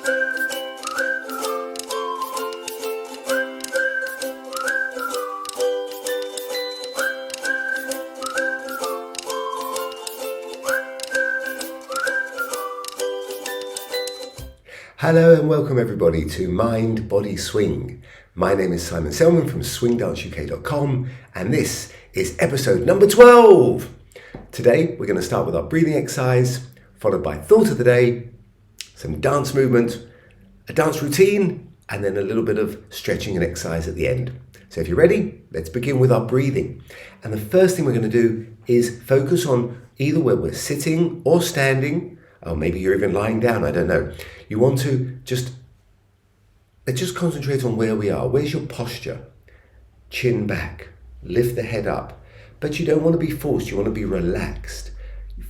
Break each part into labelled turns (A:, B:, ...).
A: Hello and welcome everybody to Mind, Body, Swing. My name is Selmon from SwingdanceUK.com and this is episode number 12. Today we're going to start with our breathing exercise, followed by thought of the day, some dance movement, a dance routine, and then a little bit of stretching and exercise at the end. So if you're ready, let's begin with our breathing. And the first thing we're going to do is focus on either where we're sitting or standing, or maybe you're even lying down, I don't know. You want to just concentrate on where we are. Where's your posture? Chin back, lift the head up. But you don't want to be forced, you want to be relaxed.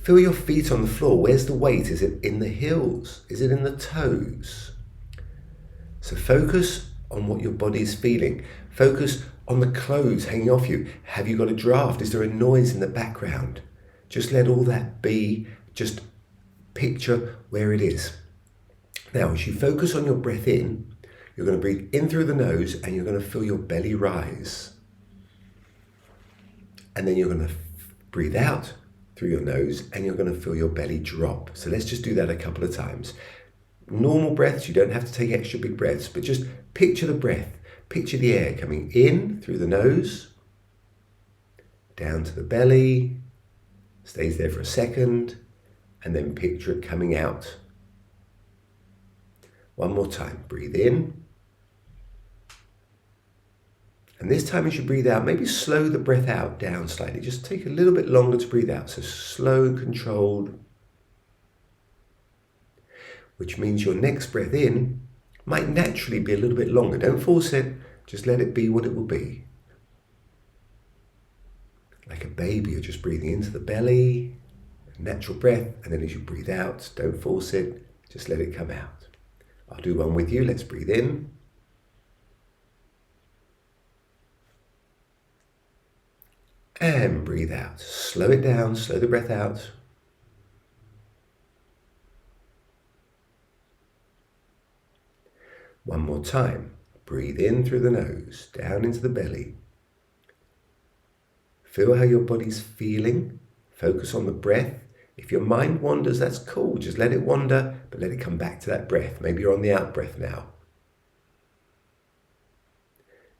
A: Feel your feet on the floor. Where's the weight? Is it in the heels? Is it in the toes? So focus on what your body is feeling. Focus on the clothes hanging off you. Have you got a draft? Is there a noise in the background? Just let all that be. Just picture where it is. Now, as you focus on your breath in, you're going to breathe in through the nose and you're going to feel your belly rise. And then you're going to breathe out through your nose and you're going to feel your belly drop. So let's just do that a couple of times. Normal breaths, you don't have to take extra big breaths, but just picture the breath. Picture the air coming in through the nose, down to the belly, stays there for a second, and then picture it coming out. One more time, breathe in. And this time as you breathe out, maybe slow the breath out down slightly. Just take a little bit longer to breathe out. So slow and controlled. Which means your next breath in might naturally be a little bit longer. Don't force it, just let it be what it will be. Like a baby, you're just breathing into the belly, natural breath, and then as you breathe out, don't force it, just let it come out. I'll do one with you. Let's breathe in. And breathe out. Slow it down, slow the breath out. One more time. Breathe in through the nose, down into the belly. Feel how your body's feeling. Focus on the breath. If your mind wanders, that's cool. Just let it wander, but let it come back to that breath. Maybe you're on the out breath now.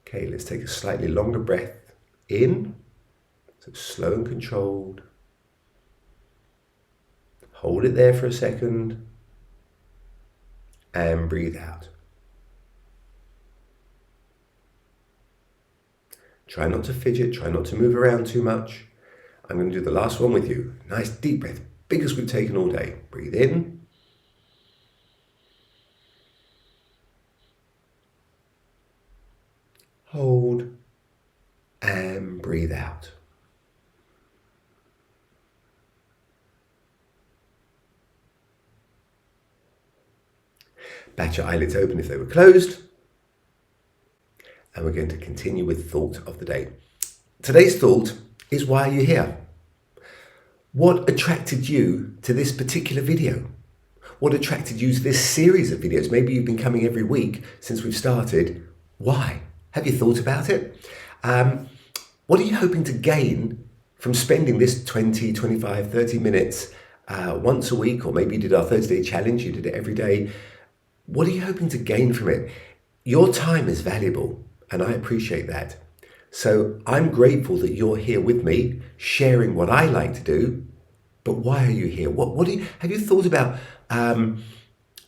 A: Okay, let's take a slightly longer breath in. So slow and controlled. Hold it there for a second. And breathe out. Try not to fidget, try not to move around too much. I'm going to do the last one with you. Nice deep breath, biggest we've taken all day. Breathe in. Hold. And breathe out. Bat your eyelids open if they were closed. And we're going to continue with thought of the day. Today's thought is, why are you here? What attracted you to this particular video? What attracted you to this series of videos? Maybe you've been coming every week since we've started. Why? Have you thought about it? What are you hoping to gain from spending this 20, 25, 30 minutes once a week? Or maybe you did our 30-day challenge, you did it every day. What are you hoping to gain from it? Your time is valuable, and I appreciate that. So I'm grateful that you're here with me, sharing what I like to do. But why are you here? Have you thought about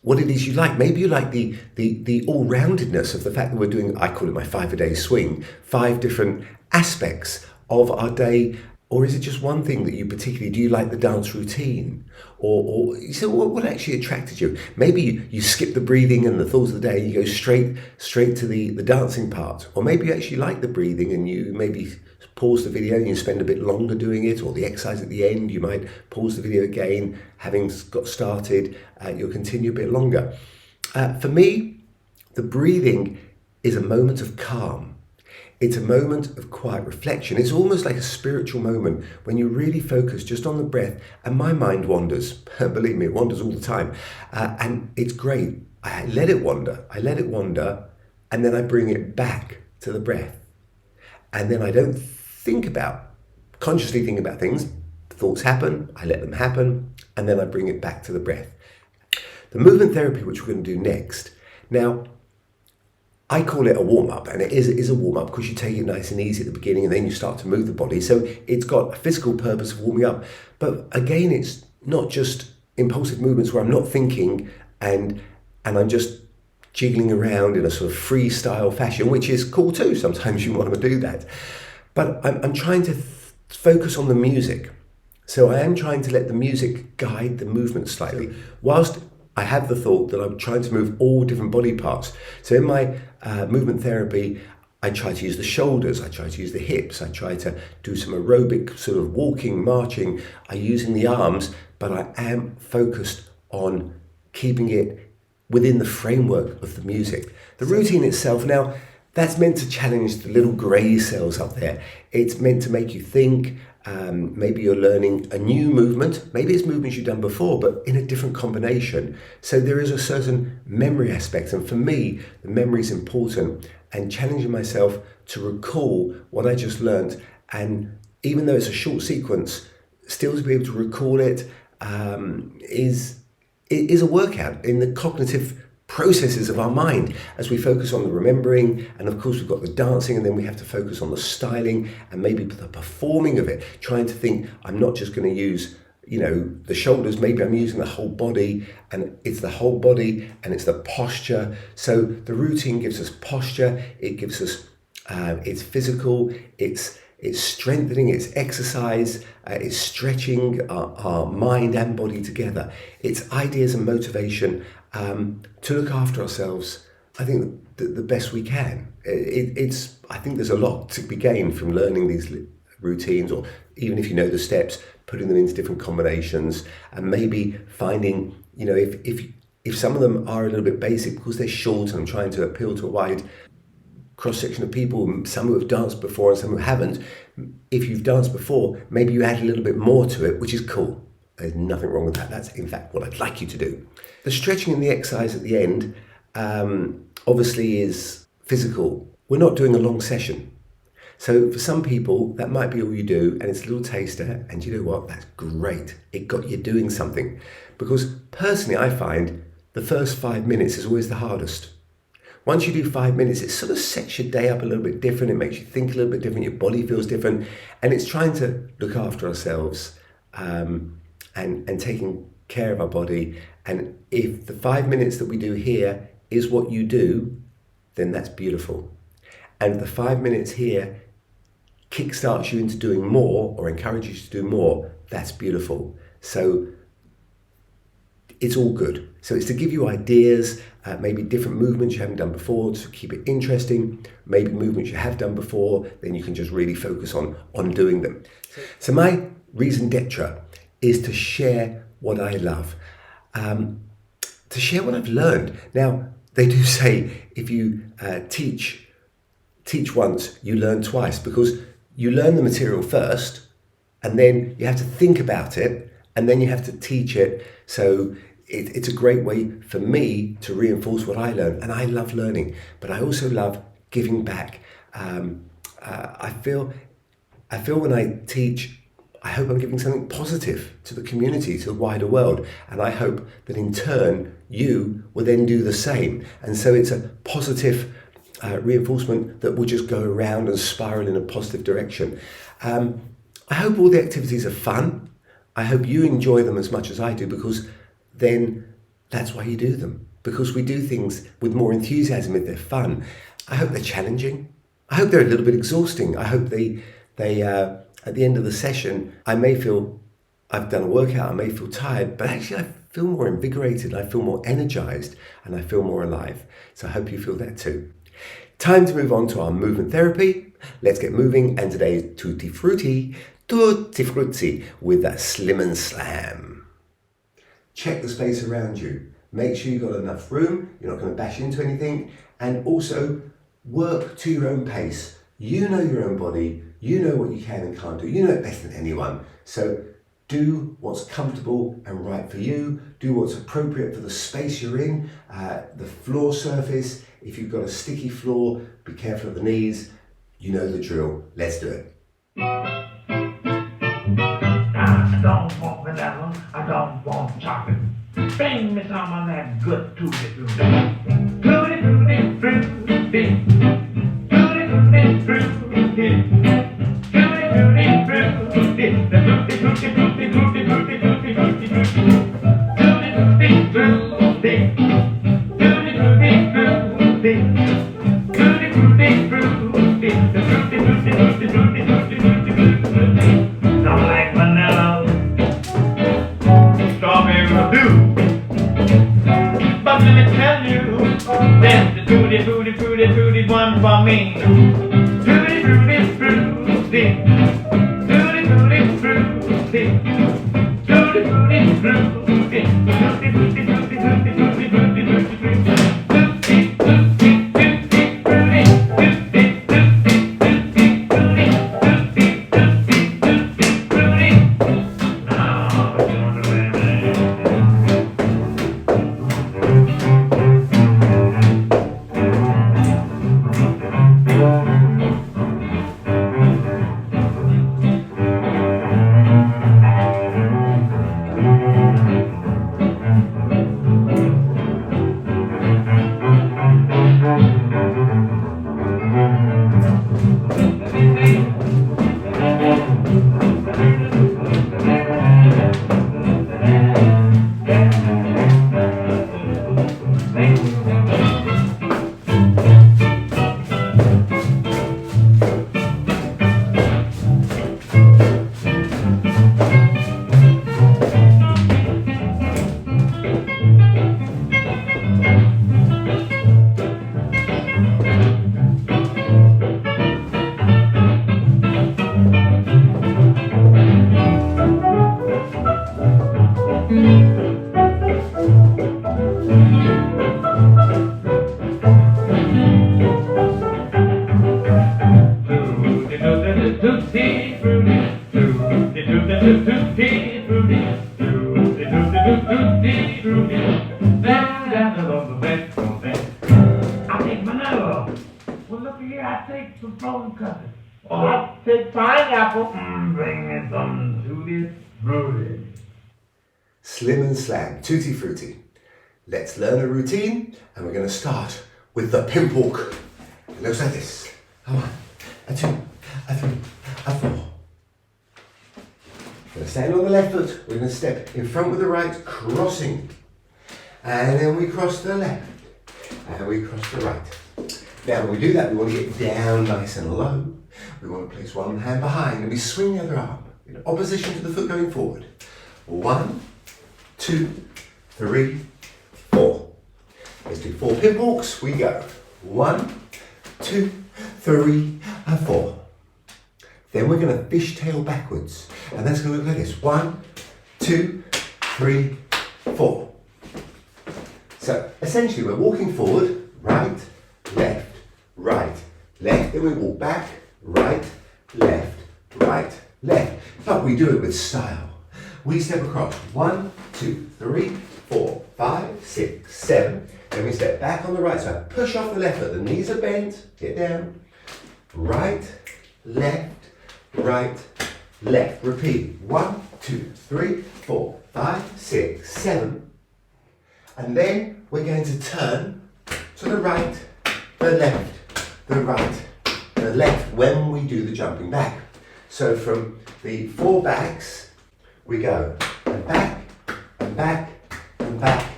A: what it is you like? Maybe you like the all-roundedness of the fact that we're doing, I call it my 5-a-day swing, 5 different aspects of our day. Or is it just one thing that you particularly, do you like the dance routine? Or so what actually attracted you? Maybe you skip the breathing and the thoughts of the day and you go straight to the dancing part. Or maybe you actually like the breathing and you maybe pause the video and you spend a bit longer doing it, or the exercise at the end, you might pause the video again, having got started, you'll continue a bit longer. For me, the breathing is a moment of calm. It's a moment of quiet reflection. It's almost like a spiritual moment when you really focus just on the breath, and my mind wanders. Believe me, it wanders all the time. And it's great. I let it wander. And then I bring it back to the breath. And then I don't consciously think about things. Thoughts happen, I let them happen, and then I bring it back to the breath. The movement therapy, which we're going to do next, now, I call it a warm-up, and it is a warm-up because you take it nice and easy at the beginning and then you start to move the body. So it's got a physical purpose of warming up. But again, it's not just impulsive movements where I'm not thinking and I'm just jiggling around in a sort of freestyle fashion, which is cool too. Sometimes you want to do that. But I'm trying to focus on the music. So I am trying to let the music guide the movement slightly, whilst I have the thought that I'm trying to move all different body parts. So in my movement therapy, I try to use the shoulders, I try to use the hips, I try to do some aerobic sort of walking, marching, I'm using the arms, but I am focused on keeping it within the framework of the music. The routine itself, now, that's meant to challenge the little grey cells up there. It's meant to make you think. Maybe you're learning a new movement. Maybe it's movements you've done before, but in a different combination. So there is a certain memory aspect. And for me, the memory is important, and challenging myself to recall what I just learned. And even though it's a short sequence, still to be able to recall it is a workout in the cognitive processes of our mind as we focus on the remembering, and of course we've got the dancing, and then we have to focus on the styling and maybe the performing of it, trying to think, I'm not just going to use the shoulders, maybe I'm using the whole body, and it's the whole body and it's the posture. So the routine gives us posture, it gives us it's physical, it's strengthening, it's exercise, it's stretching our mind and body together. It's ideas and motivation to look after ourselves, I think, the best we can. I think there's a lot to be gained from learning these routines, or even if you know the steps, putting them into different combinations, and maybe finding, if some of them are a little bit basic because they're short and I'm trying to appeal to a wide cross-section of people, some who have danced before and some who haven't. If you've danced before, maybe you add a little bit more to it, which is cool. There's nothing wrong with that. That's in fact what I'd like you to do. The stretching and the exercise at the end obviously is physical. We're not doing a long session. So for some people, that might be all you do, and it's a little taster, and you know what? That's great. It got you doing something. Because personally, I find the first 5 minutes is always the hardest. Once you do 5 minutes, it sort of sets your day up a little bit different. It makes you think a little bit different. Your body feels different. And it's trying to look after ourselves and taking care of our body. And if the 5 minutes that we do here is what you do, then that's beautiful. And if the 5 minutes here kickstarts you into doing more or encourages you to do more, that's beautiful. So it's all good. So it's to give you ideas, maybe different movements you haven't done before to keep it interesting, maybe movements you have done before, then you can just really focus on doing them. So my raison d'etre is to share what I love, to share what I've learned. Now, they do say if you teach once, you learn twice, because you learn the material first, and then you have to think about it, and then you have to teach it. So it's a great way for me to reinforce what I learn, and I love learning, but I also love giving back. I feel when I teach, I hope I'm giving something positive to the community, to the wider world, and I hope that in turn you will then do the same. And so it's a positive reinforcement that will just go around and spiral in a positive direction. I hope all the activities are fun. I hope you enjoy them as much as I do, because then that's why you do them. Because we do things with more enthusiasm if they're fun. I hope they're challenging. I hope they're a little bit exhausting. I hope they at the end of the session, I may feel I've done a workout, I may feel tired, but actually I feel more invigorated, I feel more energized, and I feel more alive. So I hope you feel that too. Time to move on to our movement therapy. Let's get moving, and today is tutti frutti with that slim and slam. Check the space around you. Make sure you've got enough room, you're not going to bash into anything, and also work to your own pace. You know your own body, you know what you can and can't do, you know it better than anyone. So Do what's comfortable and right for you. Do what's appropriate for the space you're in, the floor surface. If you've got a sticky floor, be careful of the knees. You know the drill. Let's do it.
B: I don't want vanilla, I don't want chocolate. Bring me some of that good tutti frutti. Tutti frutti frutti. Tutti frutti frutti. Tutti frutti frutti. The frutti frutti frutti frutti frutti frutti frutti frutti. Tutti frutti frutti. Tutti frutti frutti. Tutti frutti frutti. The frutti frutti frutti frutti frutti frutti frutti. Some like vanilla, strawberry will do. But let me tell you, that's the tutti frutti frutti frutti one for me. Tutti frutti frutti, tutti frutti frutti, tutti frutti frutti, tutti frutti frutti frutti frutti frutti frutti frutti. I take vanilla. Well, look here, I take some frozen custard. Oh, I take pineapple. Bring me some tutti frutti.
A: Slim and slam, tutti frutti. Let's learn a routine, and we're going to start with the pimp walk. It looks like this. A 1, a 2, a 3, a 4. We're going to stand on the left foot. We're going to step in front with the right, crossing. And then we cross the left. And we cross the right. Now when we do that, we want to get down nice and low. We want to place one hand behind and we swing the other arm in opposition to the foot going forward. 1, 2, 3, 4. Let's do 4 pimp walks. We go. 1, 2, 3, and 4. Then we're going to fishtail backwards. And that's going to look like this. 1, 2, 3, 4. So essentially we're walking forward, right, left, right, left. Then we walk back, right, left, right, left. But we do it with style. We step across 1, 2, 3, 4, 5, 6, 7. Then we step back on the right side. Push off the left foot. The knees are bent. Get down. Right, left, right, left. Repeat. 1, 2, 3, 4, 5, 6, 7. And then we're going to turn to the right, the left, the right, the left when we do the jumping back. So from the 4 backs, we go and back, and back, and back,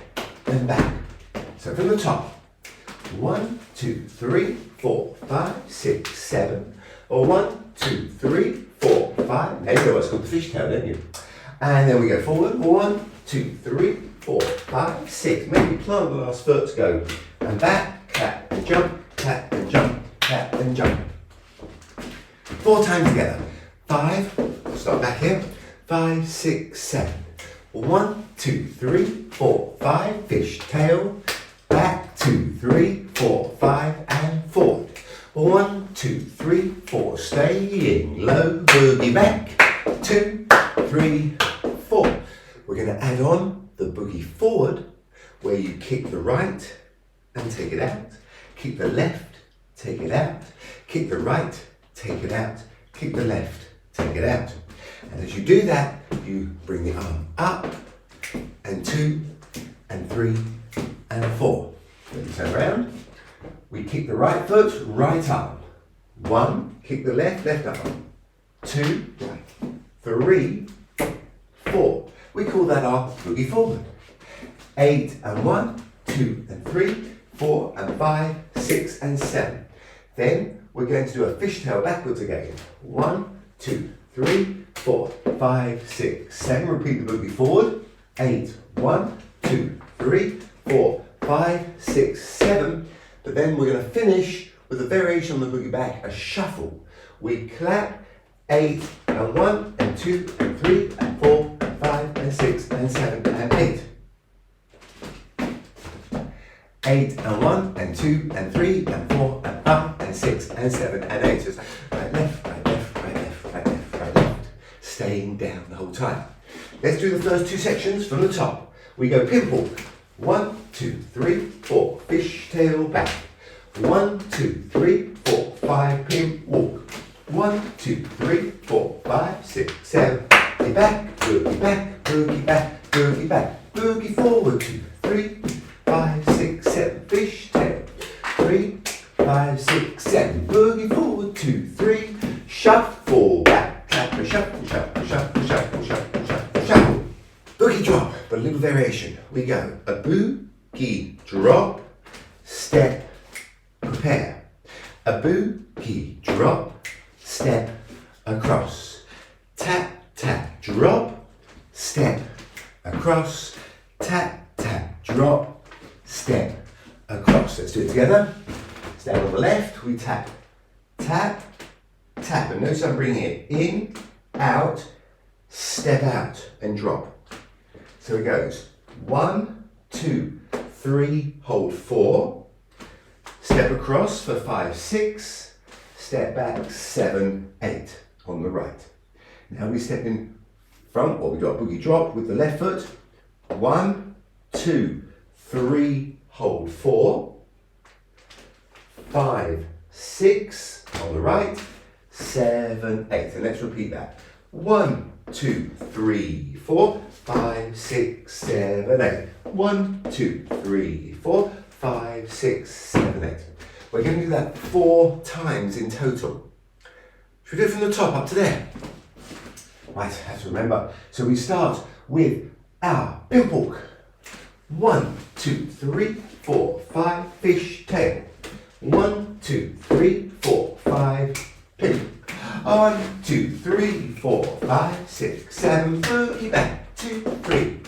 A: and back. So from the top, 1, 2, 3, 4, 5, 6, 7. Or 1, 2, 3, 4, 5. Now you know what's called the fishtail, don't you? And then we go forward. 1, 2, 3, 4, 5, 6. Maybe plant the last foot. Go and back, clap and jump, clap and jump, clap and jump. 4 times together. 5. We'll start back here. 5, 6, 7. 1, 2, 3, 4, 5. Fish tail. Back 2, 3, 4, 5, and forward. 1, 2, 3, 4. Stay in low boogie back. 2, 3, and take it out. Kick the left, take it out. Kick the right, take it out. Kick the left, take it out. And as you do that, you bring the arm up, and 2, and 3, and 4. Then you turn around. We kick the right foot, right arm. 1, kick the left, left arm. 2, 3, 4. We call that our boogie forward. 8 and 1, 2 and 3, 4 and 5, 6 and 7. Then we're going to do a fishtail backwards again. 1, 2, 3, 4, 5, 6, 7. Repeat the boogie forward. 8, 1, 2, 3, 4, 5, 6, 7. But then we're going to finish with a variation on the boogie back, a shuffle. We clap 8 and 1 and 2 and 3 and 4 and 5 and 6 and 7 and 8. 8 and 1 and 2 and 3 and 4 and 5 and 6 and 7 and 8. So it's right, left, right, left, right, left, right, left, right, left. Staying down the whole time. Let's do the first 2 sections from the top. We go pimple. 1, 2, 3, 4. Fishtail back. 1, 2, 3, 4, 5. Pimp walk. 1, 2, 3, 4, 5, 6, 7. Boogie back, boogie back, boogie back, boogie back. Boogie forward. 2, 3, 5, 6, 7. Fishtail. 3, 5, 6, 7. Boogie forward. 2, 3. Shuffle back. Clap, shuffle, shuffle, shuffle, shuffle, shuffle, shuffle, shuffle. Boogie drop, but a little variation. We go a boogie drop, step, prepare. A boogie drop, step, across. Tap, tap, drop, step, across. Tap, tap, drop, step, across. Let's do it together. Stand on the left, we tap, tap, tap. And notice I'm bringing it in, out, step out, and drop. So it goes 1, 2, 3, hold 4, step across for 5, 6, step back 7, 8 on the right. Now we step in front, or we do a boogie drop with the left foot. 1, 2, 3, hold 4, 5, 6 on the right, 7, 8. And let's repeat that. 1, 2, 3, 4, 5, 6, 7, 8. 1, 2, 3, 4, 5, 6, 7, 8. We're going to do that 4 times in total. Should we do it from the top up to there? Right, have to remember. So we start with our pimp walk. 1, 2, 3, 4, 5, fish tail. 1, 2, 3, 4, 5, pimp. 1, 2, 3, 4, 5, 6, 7, boogie back. 2, 3,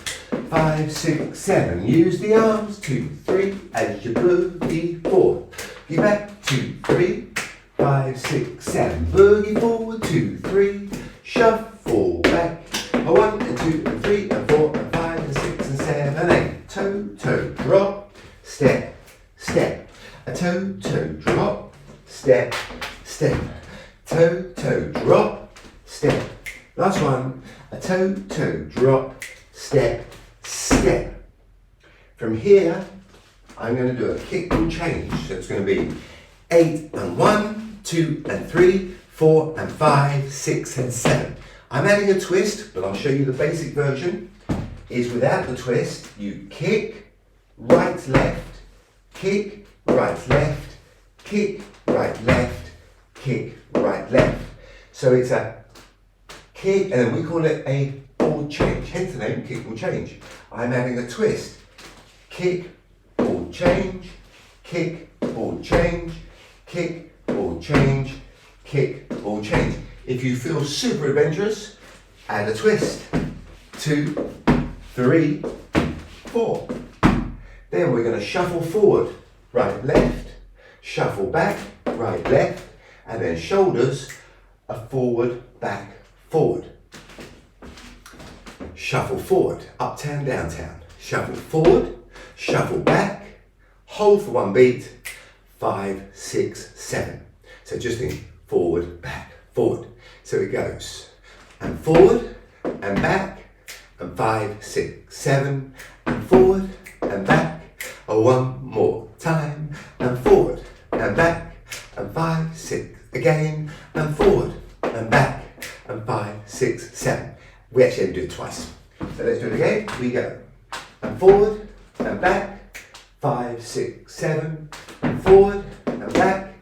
A: 5, 6, 7. Use the arms. 2, 3, as you boogie forward. Boogie back. 2, 3, 5, 6, 7. Boogie forward. 2, 3. Shuffle back. 1 and 2 and 3 and 4 and 5 and 6 and 7, 8. Toe, toe, drop, step, step. A toe, toe, drop, step, step. Toe, toe, drop, step. Last one. A toe, toe, drop, step, step. From here, I'm going to do a kick and change. So it's going to be 8 and 1, 2 and 3, 4 and 5, 6 and 7. I'm adding a twist, but I'll show you the basic version. Is without the twist, you kick, right, left, kick, right, left, kick, right, left, kick, right, left. So it's a kick, and then we call it a ball change. Hence the name kick ball change. I'm adding a twist. Kick, ball change, kick, ball change, kick, ball change, kick, ball change. If you feel super adventurous, add a twist. 2, 3, 4. Then we're going to shuffle forward, right, left, shuffle back, right, left, and then shoulders, a forward, back, forward. Shuffle forward, uptown, downtown. Shuffle forward, shuffle back, hold for 1 beat, 5, 6, 7. So just think forward, back, forward. So it goes, and forward, and back, and 5, 6, 7, and forward, and back. Oh, one more time. 5, 6, 7, forward and back,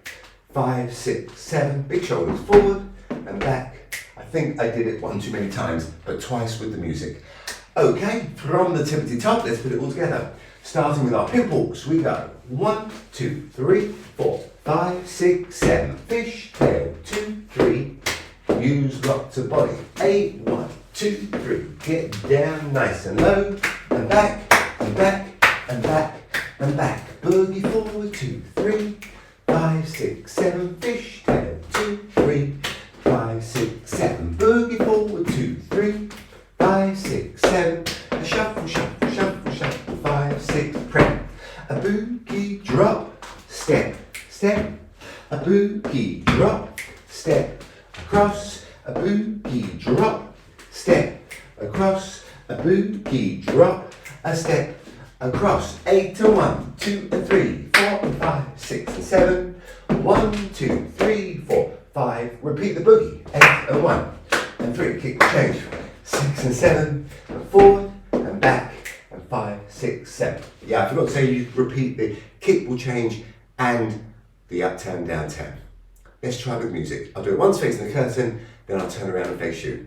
A: 5, 6, 7, big shoulders, forward and back. I think I did it one too many times, but twice with the music. Okay, from the tippity top, let's put it all together. Starting with our pimp walks, we go 1, 2, 3, 4, 5, 6, 7, fish tail, 2, 3, use lots of body, 8, 1, 2, 3, get down nice and low, and back, and back, and back, and back, boogie forward, 2, 3, 5, 6, 7, fish tail, 2, 3, 5, 6, 7, boogie forward, 2, 3, 5, 6, 7, a shuffle, shuffle, shuffle, shuffle, 5, 6, prep, a boogie drop, step, step, a boogie drop, step, across, a boogie drop, step, across, a boogie drop, a step, across, 8 to 1, 2 and 3, 4 and 5, 6 and 7, 1, 2, 3, 4, 5, repeat the boogie, 8 and 1 and 3, kick the change, 6 and 7, and forward and back, and 5, 6, 7. Yeah, I forgot to say you repeat the kick will change and the up 10, down 10. Let's try with music. I'll do it once facing the curtain, then I'll turn around and face you.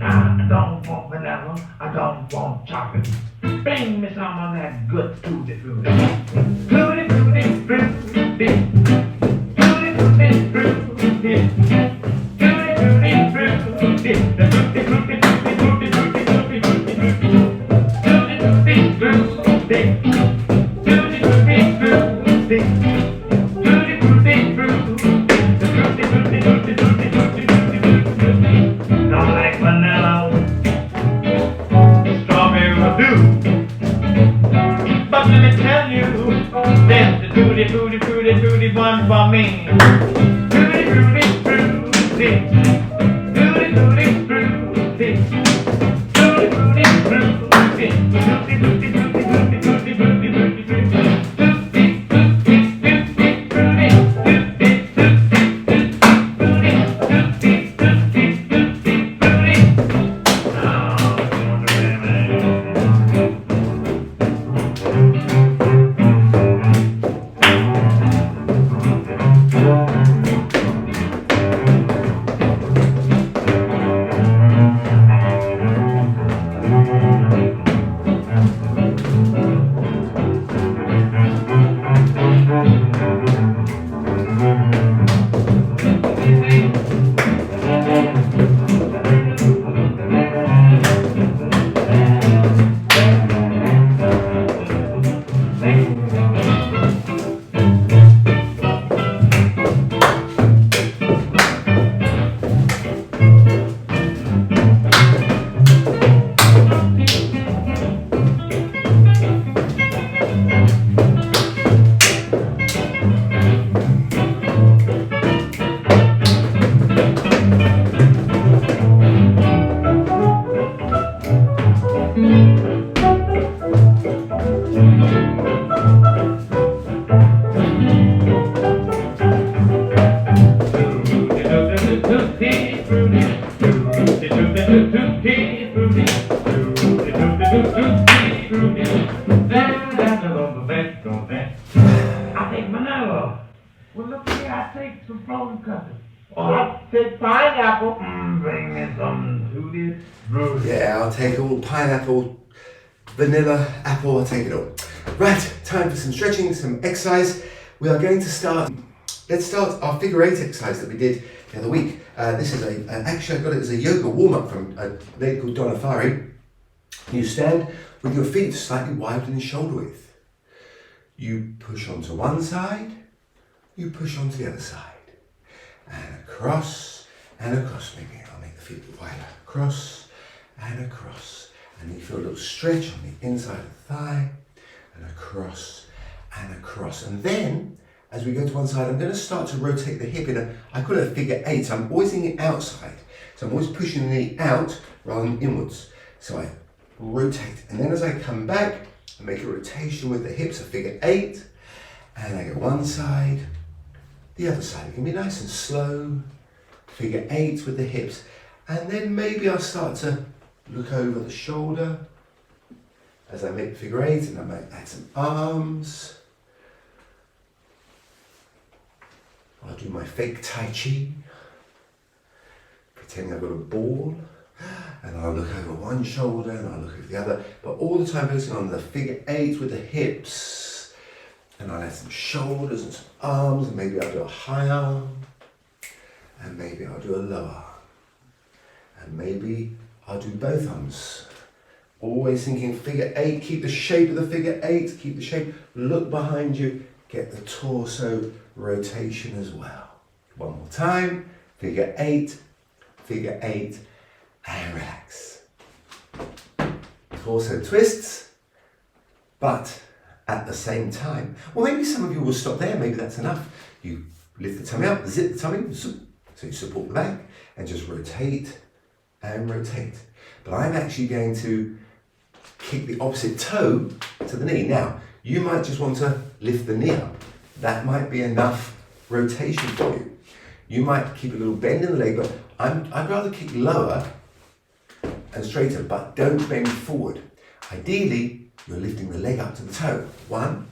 B: I don't want vanilla, I don't want chocolate. Bring me some of that good tutti frutti. Tutti frutti, frutti. Tutti frutti, frutti. Tutti frutti, frutti. The tutti frutti, tutti frutti, tutti frutti, tutti frutti. Tutti frutti, frutti. Tutti frutti, frutti. Tutti frutti, frutti. The tutti frutti, tutti frutti, tutti frutti, tutti frutti. Don't like vanilla, strawberry will do. But let me tell you, there's the tutti frutti, frutti, frutti one for me. Tutti frutti, frutti. Tutti frutti, frutti. Tutti frutti, frutti. Tutti frutti, frutti, frutti, frutti, frutti, frutti, frutti. I take vanilla. Well, look here, I take some frozen custard. Oh, I take pineapple. Bring me some tutti frutti.
A: Yeah, I'll take all pineapple, vanilla, apple, I'll take it all. Right, time for some stretching, some exercise. We are going to start, let's start our figure 8 exercise that we did the other week. This is actually I got it as a yoga warm-up from a lady called Donna Fari. You stand with your feet slightly wider than shoulder width. You push onto one side, you push onto the other side. And across, maybe I'll make the feet a bit wider. Across and across. And then you feel a little stretch on the inside of the thigh. And across and across. And then, as we go to one side, I'm going to start to rotate the hip in I call it a figure 8. So I'm always in the outside. So I'm always pushing the knee out rather than inwards. So I rotate. And then as I come back, I make a rotation with the hips, a figure 8. And I go one side, the other side. It can be nice and slow. Figure 8 with the hips. And then maybe I'll start to look over the shoulder. as I make the figure 8, and I might add some arms. I'll do my fake Tai Chi, pretending I've got a ball, and I'll look over one shoulder and I'll look over the other, but all the time focusing on the figure 8 with the hips, and I'll add some shoulders and some arms, and maybe I'll do a high arm, and maybe I'll do a low arm, and maybe I'll do both arms. Always thinking figure 8, keep the shape of the figure 8, keep the shape, look behind you, get the torso rotation as well. One more time, figure 8, and relax. Torso twists, but at the same time. Well, maybe some of you will stop there, maybe that's enough. You lift the tummy up, zip the tummy, so you support the back, and just rotate and rotate. But I'm actually going to kick the opposite toe to the knee. Now, you might just want to lift the knee up. That might be enough rotation for you. You might keep a little bend in the leg, but I'd rather kick lower and straighter, but don't bend forward. Ideally, you're lifting the leg up to the toe. 1,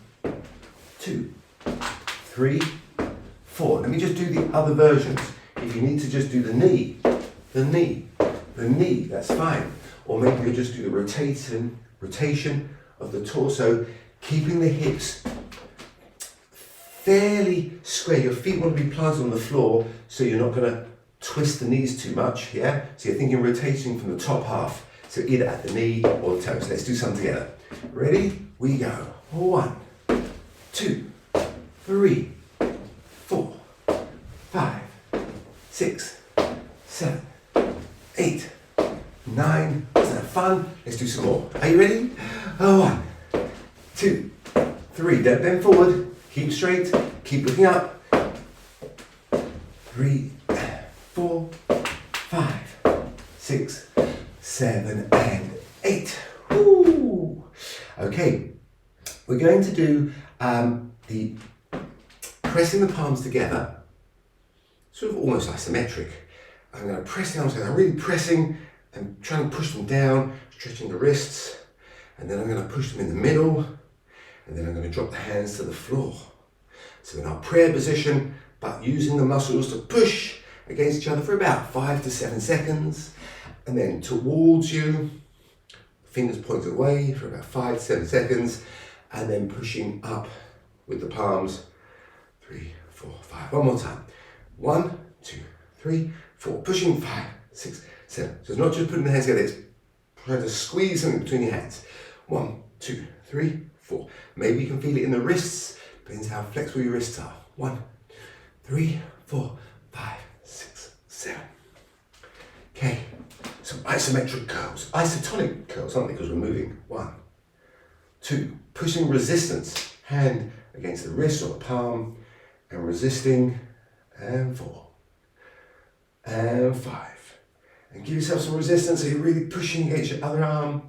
A: 2, 3, 4. Let me just do the other versions. If you need to just do the knee, that's fine. Or maybe you just do the rotation of the torso, keeping the hips fairly square. Your feet want to be planted on the floor, so you're not going to twist the knees too much, yeah? So you're thinking rotating from the top half, so either at the knee or the toes. Let's do some together. Ready? We go. 1, 2, 3, 4, 5, 6, 7, 8, 9. Isn't that fun? Let's do some more. Are you ready? 1, 2, 3. Don't bend forward. Keep straight. Keep looking up. 3, 4, 5, 6, 7, and 8. Woo! Okay, we're going to do the pressing the palms together, sort of almost isometric. I'm going to press the arms together. I'm really pressing and trying to push them down, stretching the wrists, and then I'm going to push them in the middle, and then I'm going to drop the hands to the floor. So in our prayer position, but using the muscles to push against each other for about 5 to 7 seconds, and then towards you, fingers pointed away for about 5 to 7 seconds, and then pushing up with the palms. 3, 4, 5. One more time. 1, 2, 3, 4. Pushing 5, 6, 7. So it's not just putting the hands together, it's trying to squeeze something between your hands. 1, 2, 3, 4. Maybe you can feel it in the wrists. Depends how flexible your wrists are. 1, 3, 4, 5, 6, 7. Okay, some isometric curls. Isotonic curls, aren't they? Because we're moving. 1, 2. Pushing resistance. Hand against the wrist or the palm. And resisting. And 4. And 5. And give yourself some resistance so you're really pushing against your other arm.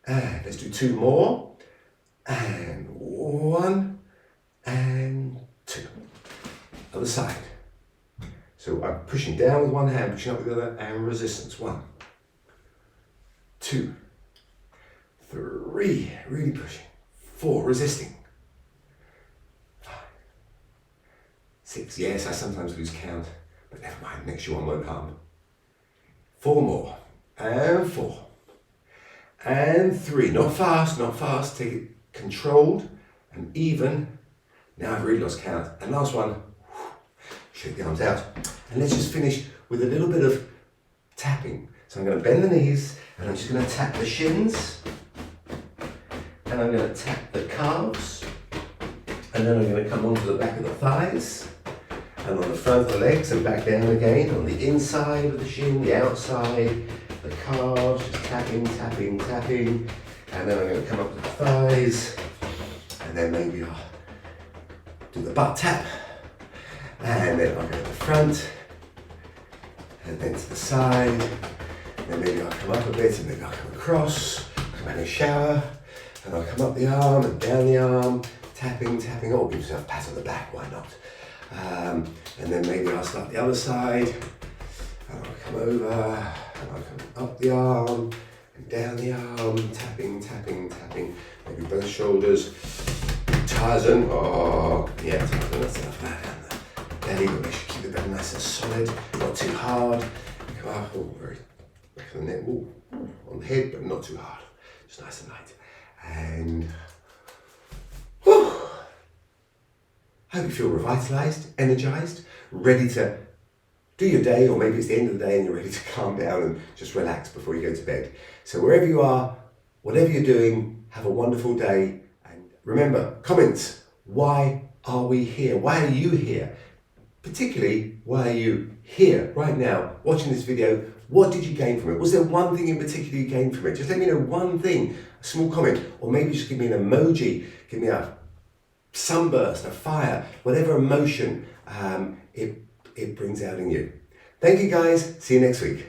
A: And let's do 2 more. And 1 and 2. Other side. So I'm pushing down with one hand, pushing up with the other, and resistance. 1, 2, 3, really pushing. 4, resisting. 5, 6, yes, I sometimes lose count, but never mind, next year one won't harm. 4 more, and 4, and 3, not fast, take it controlled and even. Now I've really lost count. And last one, shake the arms out. And let's just finish with a little bit of tapping. So I'm going to bend the knees, and I'm just going to tap the shins, and I'm going to tap the calves, and then I'm going to come onto the back of the thighs, and on the front of the legs, and back down again, on the inside of the shin, the outside, the calves, just tapping, tapping, tapping, and then I'm going to come up to the thighs, and then maybe I'll do the butt tap, and then I'll go to the front, and then to the side, then maybe I'll come up a bit, and maybe I'll come across, come in a shower, and I'll come up the arm and down the arm, tapping, tapping, or give yourself a pat on the back, why not? And then maybe I'll start the other side, And I'll come over, and I'll come up the arm, and down the arm, tapping, tapping, tapping. Maybe both shoulders. Tarzan, oh, yeah, Tarzan, that's enough of that. And the belly, but make sure you keep the belly nice and solid, not too hard. Come up, oh, very back of the neck, ooh, on the head, but not too hard. Just nice and light. And, whew. I hope you feel revitalised, energised, ready to do your day, or maybe it's the end of the day and you're ready to calm down and just relax before you go to bed. So wherever you are, whatever you're doing, have a wonderful day. And remember, comments, why are we here? Why are you here? Particularly, why are you here right now watching this video? What did you gain from it? Was there one thing in particular you gained from it? Just let me know one thing, a small comment, or maybe just give me an emoji, give me a sunburst, a fire, whatever emotion it brings out in you. Thank you guys. See you next week.